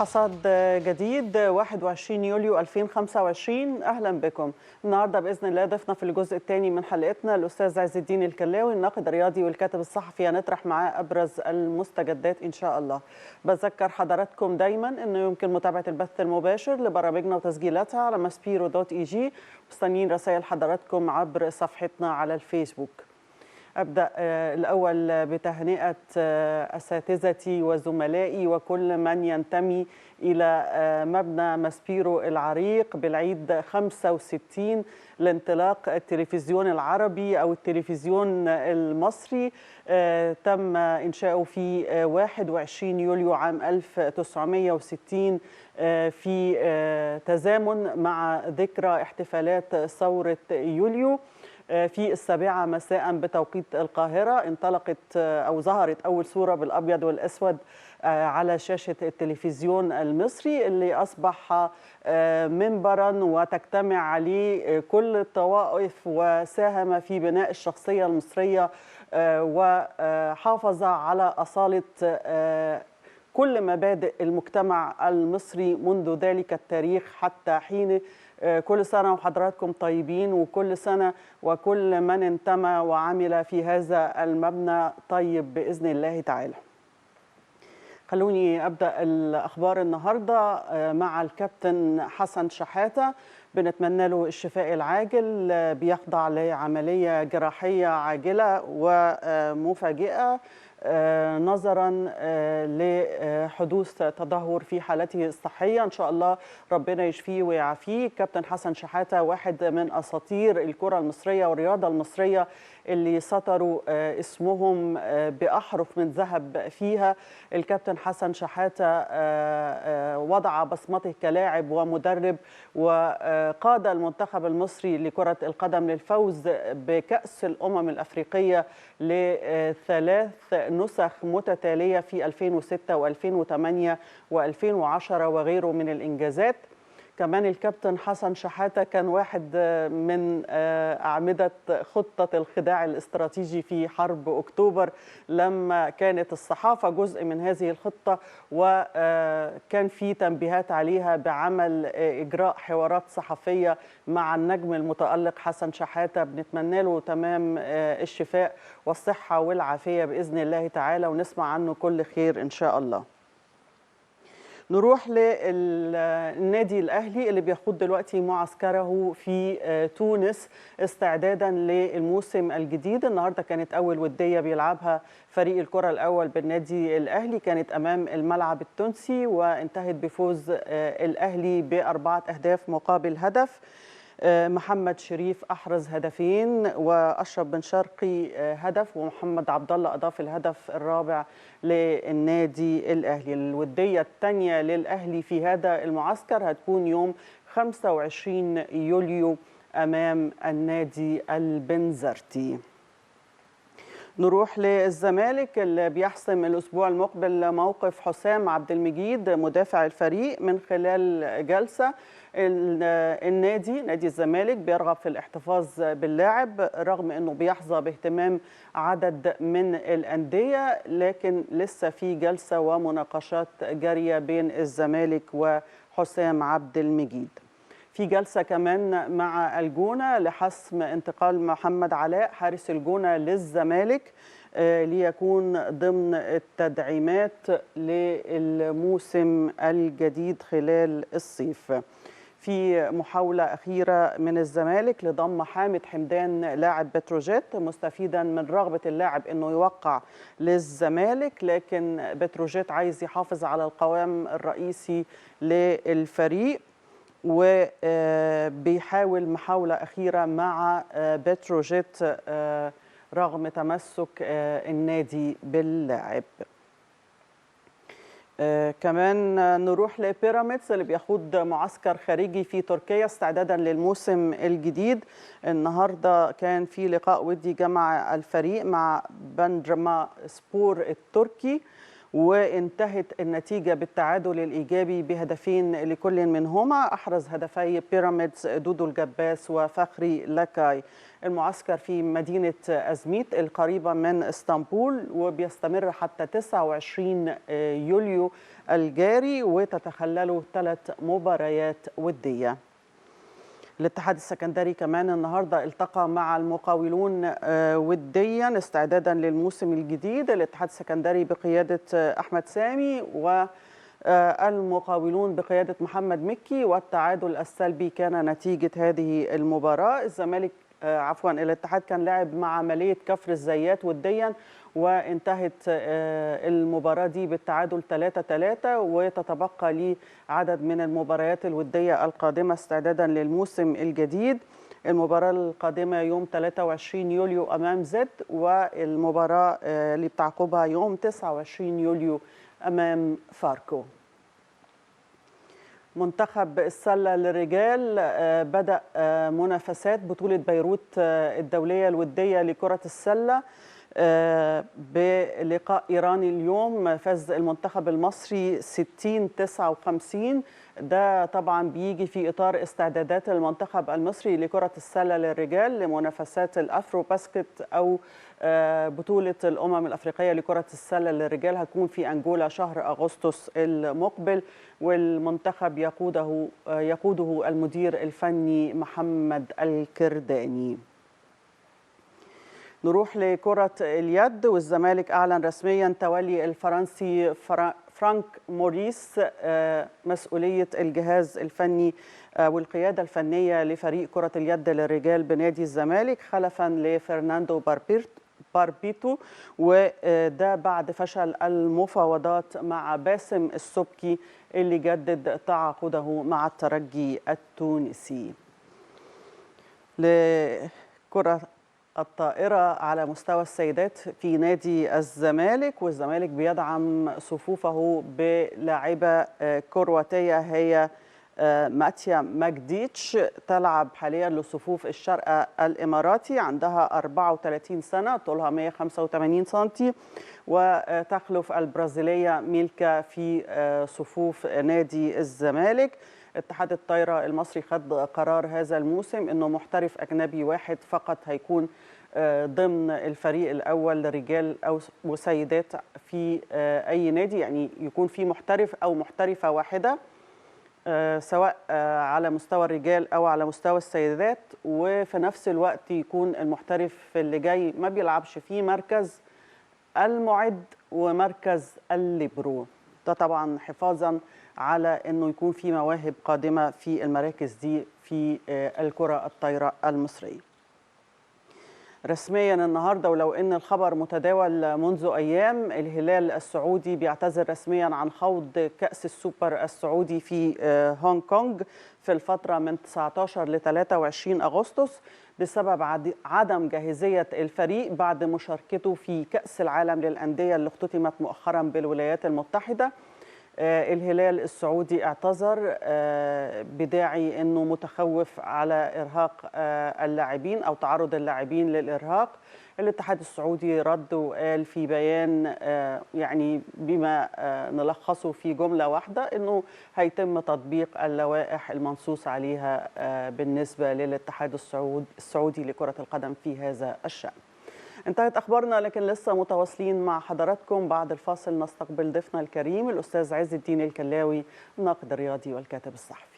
حصاد جديد 21 يوليو 2025. أهلا بكم. النهاردة بإذن الله ضيفنا في الجزء الثاني من حلقتنا الأستاذ عز الدين الكلاوي، الناقد الرياضي والكاتب الصحفي. هنطرح معاه أبرز المستجدات إن شاء الله. بذكر حضراتكم دايما أنه يمكن متابعة البث المباشر لبرامجنا وتسجيلاتها على maspiro.eg. مستنيين رسائل حضراتكم عبر صفحتنا على الفيسبوك. أبدأ الأول بتهنئة أساتذتي وزملائي وكل من ينتمي إلى مبنى ماسبيرو العريق بالعيد 65 لانطلاق التلفزيون العربي أو التلفزيون المصري. تم إنشاؤه في 21 يوليو عام 1960 في تزامن مع ذكرى احتفالات ثورة يوليو. في 7 مساء بتوقيت القاهرة انطلقت أو ظهرت أول صورة بالأبيض والأسود على شاشة التلفزيون المصري، اللي أصبح منبرا وتجتمع عليه كل الطوائف وساهم في بناء الشخصية المصرية وحافظ على أصالة كل مبادئ المجتمع المصري منذ ذلك التاريخ حتى حين. كل سنة وحضراتكم طيبين، وكل سنة وكل من انتمى وعمل في هذا المبنى طيب بإذن الله تعالى. خلوني أبدأ الأخبار النهاردة مع الكابتن حسن شحاتة. بنتمنى له الشفاء العاجل، بيخضع لعملية جراحية عاجلة ومفاجئة نظرا لحدوث تدهور في حالته الصحية. إن شاء الله ربنا يشفيه ويعافيه. كابتن حسن شحاتة واحد من أساطير الكرة المصرية والرياضة المصرية اللي سطروا اسمهم بأحرف من ذهب فيها. الكابتن حسن شحاتة وضع بصمته كلاعب ومدرب، وقاد المنتخب المصري لكرة القدم للفوز بكأس الأمم الأفريقية ل3 نسخ متتالية في 2006 و2008 و2010 وغيره من الإنجازات. كمان الكابتن حسن شحاتة كان واحد من أعمدة خطة الخداع الاستراتيجي في حرب أكتوبر، لما كانت الصحافة جزء من هذه الخطة وكان في تنبيهات عليها بعمل إجراء حوارات صحفية مع النجم المتألق حسن شحاتة. بنتمنى له تمام الشفاء والصحة والعافية بإذن الله تعالى، ونسمع عنه كل خير إن شاء الله. نروح للنادي الأهلي اللي بيخوض دلوقتي معسكره في تونس استعدادا للموسم الجديد. النهارده كانت أول ودية بيلعبها فريق الكرة الأول بالنادي الأهلي، كانت أمام الملعب التونسي وانتهت بفوز الأهلي ب4 أهداف مقابل هدف. محمد شريف أحرز هدفين وأشرف بن شرقي هدف، ومحمد عبد الله أضاف الهدف الرابع للنادي الأهلي. الودية الثانية للأهلي في هذا المعسكر هتكون يوم 25 يوليو أمام النادي البنزرتي. نروح للزمالك اللي بيحسم الأسبوع المقبل موقف حسام عبد المجيد مدافع الفريق من خلال جلسة. نادي الزمالك بيرغب في الاحتفاظ باللاعب رغم أنه بيحظى باهتمام عدد من الأندية، لكن لسه في جلسة ومناقشات جارية بين الزمالك وحسام عبد المجيد. في جلسة كمان مع الجونة لحسم انتقال محمد علاء حارس الجونة للزمالك ليكون ضمن التدعيمات للموسم الجديد خلال الصيف. في محاولة أخيرة من الزمالك لضم حامد حمدان لاعب بتروجيت مستفيدا من رغبة اللاعب أنه يوقع للزمالك، لكن بتروجيت عايز يحافظ على القوام الرئيسي للفريق وبيحاول محاولة أخيرة مع بتروجيت رغم تمسك النادي باللاعب. كمان نروح لبيراميدز اللي بيخوض معسكر خارجي في تركيا استعدادا للموسم الجديد. النهارده كان في لقاء ودي جمع الفريق مع بندرما سبور التركي، وانتهت النتيجة بالتعادل الإيجابي بهدفين لكل منهما. أحرز هدفي بيراميدز دودو الجباس وفخري لكاي. المعسكر في مدينة أزميت القريبة من اسطنبول وبيستمر حتى 29 يوليو الجاري، وتتخلله 3 مباريات ودية. الاتحاد السكندري كمان النهارده التقى مع المقاولون وديا استعدادا للموسم الجديد. الاتحاد السكندري بقيادة أحمد سامي والمقاولون بقيادة محمد مكي، والتعادل السلبي كان نتيجة هذه المباراة. الزمالك الاتحاد كان لاعب مع عملية كفر الزيات وديا، وانتهت المباراة دي بالتعادل 3-3، وتتبقى لي عدد من المباريات الودية القادمة استعدادا للموسم الجديد. المباراة القادمة يوم 23 يوليو أمام زد، والمباراة اللي بتعقبها يوم 29 يوليو أمام فاركو. منتخب السلة للرجال بدأ منافسات بطولة بيروت الدولية الودية لكرة السلة بلقاء إيراني اليوم. فاز المنتخب المصري 60-59. ده طبعا بيجي في إطار استعدادات المنتخب المصري لكرة السلة للرجال لمنافسات الأفرو باسكت أو بطولة الأمم الأفريقية لكرة السلة للرجال. هتكون في أنجولا شهر أغسطس المقبل، والمنتخب يقوده المدير الفني محمد الكرداني. نروح لكرة اليد، والزمالك أعلن رسميا تولي الفرنسي فرانك موريس مسؤولية الجهاز الفني والقيادة الفنية لفريق كرة اليد للرجال بنادي الزمالك خلفا لفرناندو باربيتو، وده بعد فشل المفاوضات مع باسم السبكي اللي جدد تعاقده مع الترجي التونسي. لكرة الطائرة على مستوى السيدات في نادي الزمالك، والزمالك بيدعم صفوفه بلاعبة كرواتية هي ماتيا ماجديتش، تلعب حاليا لصفوف الشرق الإماراتي. عندها 34 سنة، طولها 185 سنتي، وتخلف البرازيلية ميلكا في صفوف نادي الزمالك. اتحاد الطايرة المصري خد قرار هذا الموسم انه محترف اجنبي واحد فقط هيكون ضمن الفريق الاول لرجال او وسيدات في اي نادي، يعني يكون في محترف او محترفة واحدة سواء على مستوى الرجال او على مستوى السيدات، وفي نفس الوقت يكون المحترف اللي جاي ما بيلعبش في مركز المعد ومركز الليبرو. ده طبعا حفاظا على انه يكون في مواهب قادمه في المراكز دي في الكره الطايره المصريه. رسميا النهارده، ولو ان الخبر متداول منذ ايام، الهلال السعودي بيعتذر رسميا عن خوض كأس السوبر السعودي في هونج كونج في الفتره من 19 ل 23 اغسطس بسبب عدم جاهزيه الفريق بعد مشاركته في كأس العالم للأندية اللي اختتمت مؤخرا بالولايات المتحده. الهلال السعودي اعتذر بداعي انه متخوف على ارهاق اللاعبين او تعرض اللاعبين للارهاق. الاتحاد السعودي رد وقال في بيان يعني بما نلخصه في جمله واحده انه هيتم تطبيق اللوائح المنصوص عليها بالنسبه للاتحاد السعودي لكره القدم في هذا الشأن. انتهت أخبارنا، لكن لسه متواصلين مع حضراتكم. بعد الفاصل نستقبل ضيفنا الكريم الأستاذ عز الدين الكلاوي، الناقد الرياضي والكاتب الصحفي.